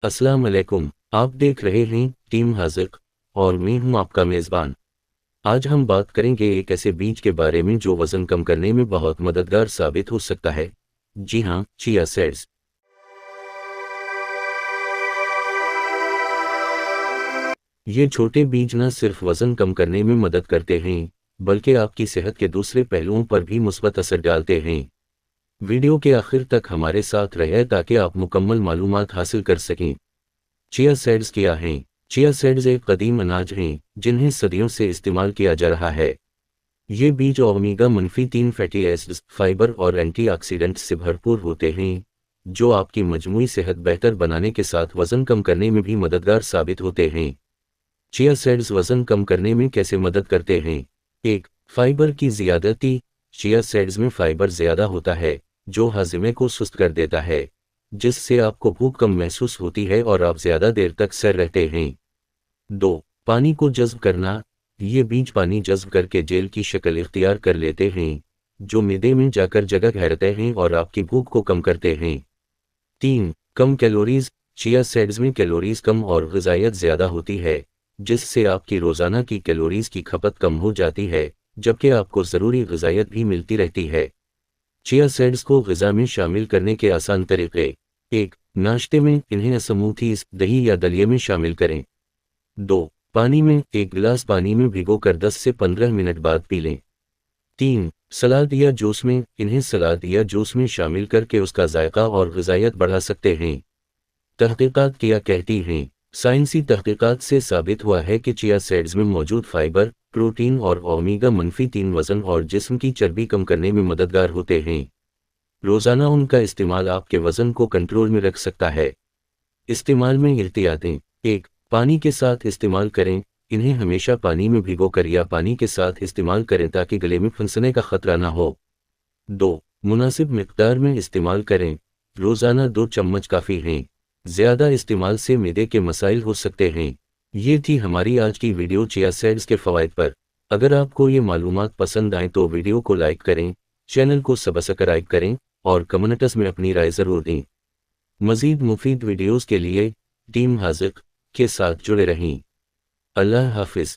अस्सलाम वालेकुम। आप देख रहे हैं टीम हाज़िक और मैं हूं आपका मेज़बान। आज हम बात करेंगे एक ऐसे बीज के बारे में जो वज़न कम करने में बहुत मददगार साबित हो सकता है। जी हां, चिया सीड्स। ये छोटे बीज न सिर्फ वज़न कम करने में मदद करते हैं, बल्कि आपकी सेहत के दूसरे पहलुओं पर भी मुस्बत असर डालते हैं। वीडियो के आखिर तक हमारे साथ रहें ताकि आप मुकम्मल मालूमात हासिल कर सकें। चिया सीड्स क्या हैं? चिया सीड्स एक कदीम अनाज हैं जिन्हें सदियों से इस्तेमाल किया जा रहा है। ये बीज ओमेगा-3 फैटी एसिड्स, फाइबर और एंटीऑक्सीडेंट्स से भरपूर होते हैं, जो आपकी मजमूई सेहत बेहतर बनाने के साथ वज़न कम करने में भी मददगार साबित होते हैं। चिया सीड्स वज़न कम करने में कैसे मदद करते हैं? 1. फाइबर की ज़्यादती। चिया सीड्स में फाइबर ज़्यादा होता है, जो हाज़िमे को सुस्त कर देता है, जिससे आपको भूख कम महसूस होती है और आप ज़्यादा देर तक सर रहते हैं। 2. पानी को जज़्ब करना। ये बीज पानी जज़्ब करके जेल की शक्ल इख्तियार कर लेते हैं, जो मैदे में जाकर जगह घेरते हैं और आपकी भूख को कम करते हैं। 3. कम कैलोरीज़। चिया सीड्स में कैलोरीज़ कम और ग़िज़ाइयत ज़्यादा होती है, जिससे आपकी रोज़ाना की कैलोरीज़ की खपत कम हो जाती है, जबकि आपको ज़रूरी ग़िज़ाइयत भी मिलती रहती है। चिया सीड्स को ग़िज़ा में शामिल करने के आसान तरीक़े। 1. नाश्ते में इन्हें स्मूथीज़, दही या दलिए में शामिल करें। 2. पानी में, एक गिलास पानी में भिगोकर 10 से 15 मिनट बाद पी लें। 3. सलाद या जूस में, इन्हें सलाद या जूस में शामिल करके उसका जायका और ग़िज़ाइयत बढ़ा सकते हैं। तहक़ीक़ात क्या कहती हैं? साइंसी तहक़ीक़ात से साबित हुआ है कि चिया सीड्स में मौजूद फाइबर, प्रोटीन और ओमेगा-3 वज़न और जिस्म की चर्बी कम करने में मददगार होते हैं। रोज़ाना उनका इस्तेमाल आपके वज़न को कंट्रोल में रख सकता है। इस्तेमाल में एहतियातें। 1. पानी के साथ इस्तेमाल करें। इन्हें हमेशा पानी में भिगोकर या पानी के साथ इस्तेमाल करें ताकि गले में फंसने का ख़तरा न हो। 2. मुनासिब मिक़दार में इस्तेमाल करें। रोज़ाना 2 चम्मच काफ़ी हैं। ज़्यादा इस्तेमाल से मैदे के मसाइल हो सकते हैं। ये थी हमारी आज की वीडियो चिया सीड्स के फ़वाइद पर। अगर आपको ये मालूमात पसंद आएँ तो वीडियो को लाइक करें, चैनल को सब्सक्राइब करें और कमेंट्स में अपनी राय ज़रूर दें। मज़ीद मुफीद वीडियोज़ के लिए टीम हाज़िक के साथ जुड़े रहें। अल्लाह हाफ़िज़।